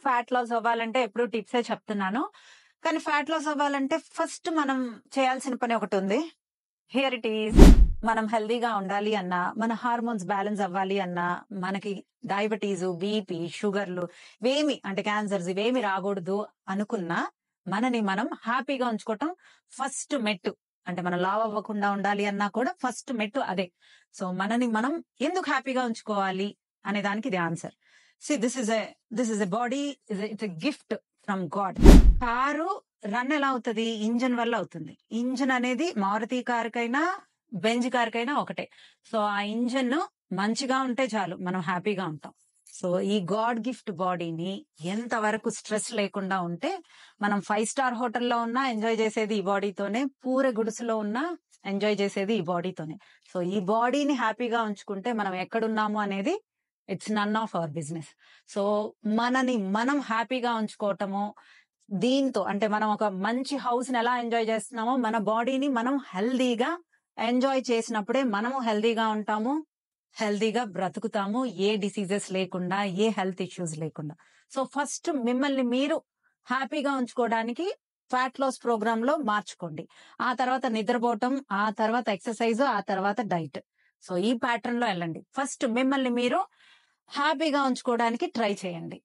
Fat loss అవ్వాలంటే ఎప్పుడు టిప్సే చెప్తున్నాను. కానీ ఫ్యాట్ లాస్ అవ్వాలంటే ఫస్ట్ మనం చేయాల్సిన పని ఒకటి ఉంది. Here it is. మనం హెల్దీగా ఉండాలి అన్నా, మన హార్మోన్స్ బ్యాలెన్స్ అవ్వాలి అన్నా, మనకి డయాబెటీస్, బీపీ, షుగర్లు ఇవేమి అంటే క్యాన్సర్స్ ఇవేమి రాకూడదు అనుకున్నా, మనని మనం హ్యాపీగా ఉంచుకోవటం ఫస్ట్ మెట్టు. అంటే మనం లావ్ అవ్వకుండా ఉండాలి అన్నా కూడా ఫస్ట్ మెట్టు అదే. సో మనని మనం ఎందుకు హ్యాపీగా ఉంచుకోవాలి అనే దానికి ఇది answer. See this is a body, it's a gift from God. Car run ఎలా అవుతుంది? ఇంజన్ వల్ల అవుతుంది. ఇంజన్ అనేది మారుతి కారుకైనా బెంజ్ కారుకైనా ఒకటే. సో ఆ ఇంజన్ మంచిగా ఉంటే చాలు, మనం హ్యాపీగా ఉంటాం. సో ఈ గాడ్ గిఫ్ట్ బాడీని ఎంతవరకు స్ట్రెస్ లేకుండా ఉంటే, మనం 5 స్టార్ హోటల్లో ఉన్నా ఎంజాయ్ చేసేది ఈ బాడీతోనే, పూర గుడిసెలో ఉన్నా ఎంజాయ్ చేసేది ఈ బాడీతోనే. సో ఈ బాడీని హ్యాపీగా ఉంచుకుంటే మనం ఎక్కడున్నాము అనేది it's none of our business. So మనని మనం హ్యాపీగా ఉంచుకోవటము, దీంతో అంటే మనం ఒక మంచి హౌస్ ని ఎలా ఎంజాయ్ చేస్తున్నామో, మన బాడీని మనం హెల్దీగా ఎంజాయ్ చేసినప్పుడే మనము హెల్దీగా ఉంటాము, హెల్దీగా బ్రతుకుతాము, ఏ డిసీజెస్ లేకుండా, ఏ హెల్త్ ఇష్యూస్ లేకుండా. సో ఫస్ట్ మిమ్మల్ని మీరు హ్యాపీగా ఉంచుకోవడానికి ఫ్యాట్ లాస్ ప్రోగ్రామ్ లో మార్చుకోండి. ఆ తర్వాత నిద్రపోవటం, ఆ తర్వాత ఎక్సర్సైజ్, ఆ తర్వాత డైట్. సో ఈ ప్యాటర్న్ లో వెళ్ళండి. ఫస్ట్ మిమ్మల్ని మీరు హ్యాపీగా ఉంచుకోవడానికి ట్రై చేయండి.